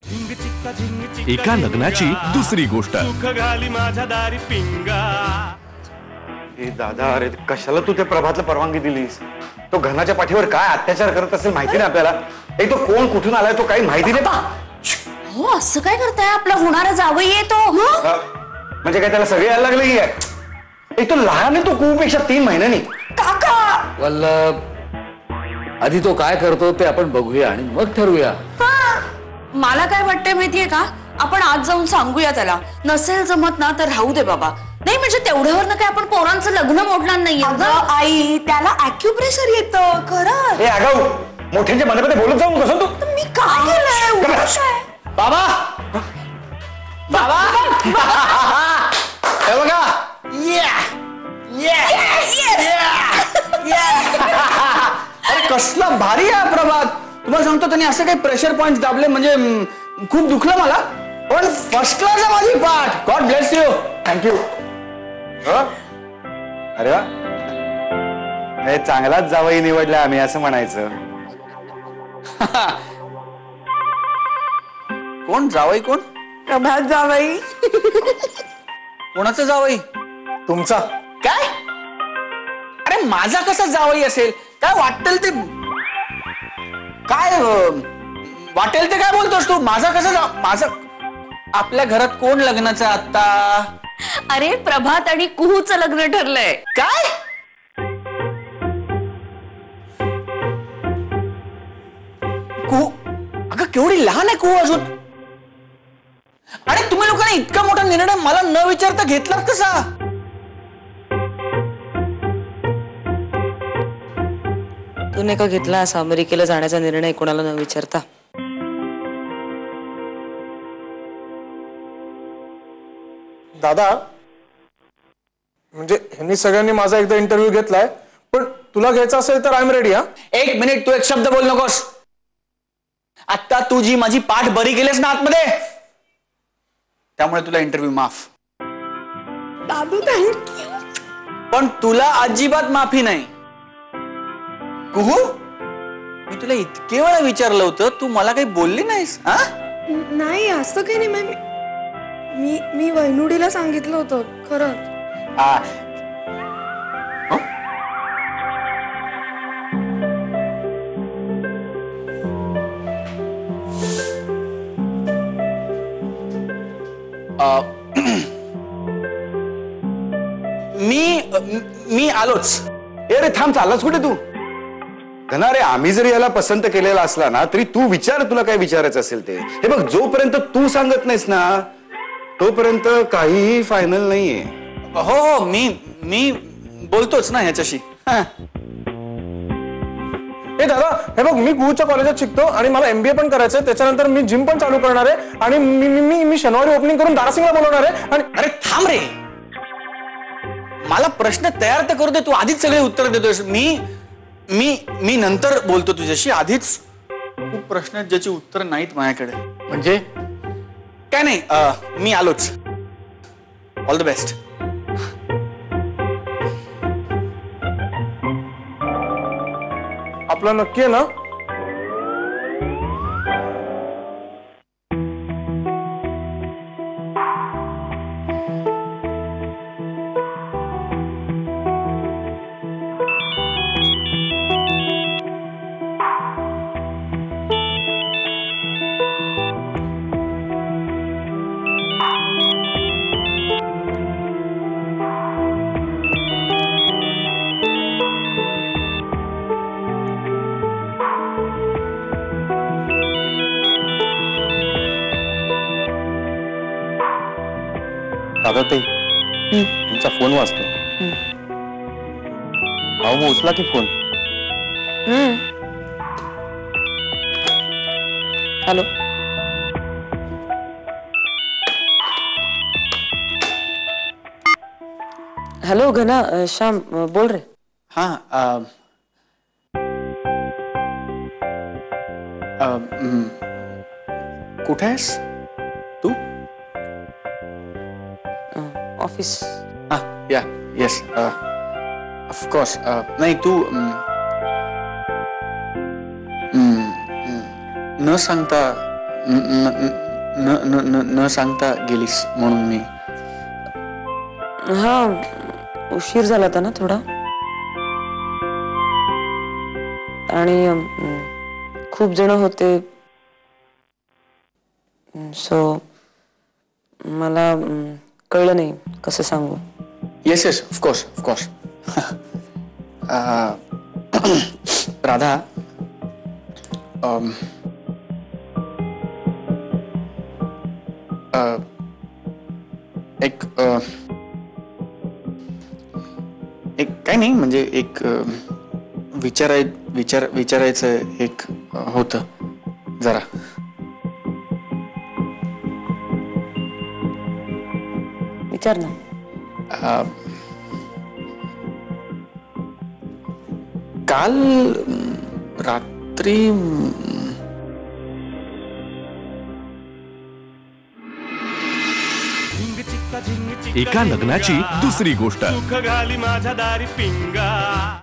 एका लग्नाची दुसरी गोष्ट। ए दादा, अरे कशाला तू त्या प्रभातला परवानगी दिलीस? तो घनाच्या पाठीवर काय अत्याचार करत असेल माहिती नाही आपल्याला। तो कोण कुठून आलाय तो काही माहिती नाही। हो असं काय करताय? आपला होणारा जावई आहे तो। म्हणजे काय त्याला सगळे यायला लागले की? तो लहान आहे, तो कुपेक्षा 3 महिन्यांनी। काका वल्लभ, आधी तो काय करतो ते आपण बघूया आणि मग ठरवूया। मला काय वाटतंय माहितीये का, आपण आज जाऊन सांगूया त्याला। नसेल जमत ना तर राहू दे बाबा। नाही म्हणजे तेवढ्यावर काय आपण पोरांचं लग्न मोडणार नाहीये। आई त्याला ॲक्युप्रेशर येतं खरं। ए आगाऊ, मोठ्यांच्या मनामध्ये बोलत जाऊन कसं तू? मी काय केलंय? बाबा बाबा हे बघा, अरे कसला भारी आहे प्रभात। तुम्हाला सांगतो त्यांनी असं काही प्रेशर पॉइंट दाबले म्हणजे खूप दुखलं मला, पण फर्स्ट क्लास आहे माझी पाठ। God bless you. थँक्यू। अरे वा, हे चांगलाच जावई निवडला आम्ही असं म्हणायचं। कोण जावई? कोण? प्रभात जावई। कोणाचं जावई? तुमचा। काय? अरे माझा कसा जावई असेल? काय वाटेल ते काय वाटेल ते काय बोलतोस तू? माझा कसा माझा? आपल्या घरात कोण लग्नाचं आता? अरे प्रभात आणि कुहूचं लग्न ठरलंय। काय? कुहू? अगं केवढी लहान आहे कुहू अजून। आणि तुम्ही लोकांनी इतका मोठा निर्णय मला न विचारता घेतलात कसा? तूने का घेतला असा अमेरिकेला जाण्याचा निर्णय कोणाला न विचारता? दादा, म्हणजे ह्यांनी सगळ्यांनी माझा एकदा इंटरव्ह्यू घेतलाय, पण तुला घ्यायचा असेल तर आय एम रेडी। हा, एक मिनिट, तू एक शब्द बोल नकोस। आता तू जी माझी पाठ बरी केलीस ना आतमध्ये, त्यामुळे तुला इंटरव्ह्यू माफ। दादू थँक्यू। पण तुला अजिबात माफी नाही। कुहू, मी तुला इतके वेळा विचारलं होतं, तू मला काही बोलली नाहीस। हा नाही असं काही नाही, मी वैनुडीला सांगितलं होतं खरंच। मी आलोच। अरे थांब, चाललास कुठे तू? घना, अरे आम्ही जरी याला पसंत केलेला असला ना तरी तू विचार, तुला काय विचारायचं असेल ते। हे बघ, जोपर्यंत तू सांगत नाहीस ना तोपर्यंत काहीही फायनल नाहीये। हो, मी बोलतोच ना ह्याच्याशी। हे दादा, हे बघ, मी कुहूच्या कॉलेजात शिकतो आणि मला MBA पण करायचंय। त्याच्यानंतर मी जिम पण चालू करणार आहे आणि मी शनिवारी ओपनिंग करून दारासिंगला बोलवणार आहे। आणि अरे थांब रे, मला प्रश्न तयार तर करू दे। तू आधीच सगळे उत्तर देतोयस। मी नंतर बोलतो तुझ्याशी। आधीच खूप प्रश्न आहेत ज्याची उत्तर नाहीत माझ्याकडे। म्हणजे काय नाही, मी आलोच। All the best. आपलं नक्की आहे ना? दादा, ते तुमचा फोन वाजतो। अहो मग उचला की फोन। हॅलो, हॅलो घना, श्याम बोल रे। हाँ, कुठे आहेस तू? ऑफिस। या येस, ऑफकोर्स। नाही तू न सांगता न सांगता गेलीस म्हणून मी. हा उशीर झाला होता ना थोडा, आणि खूप जण होते, सो मला कळलं नाही कसं सांगू. Yes yes of course. राधा, एक काही नाही, म्हणजे एक विचारायचं एक होतं जरा. विचार ना. काल रात्री एका लग्नाची दुसरी गोष्ट. सुख घाली माझ्या दारी पिंगा.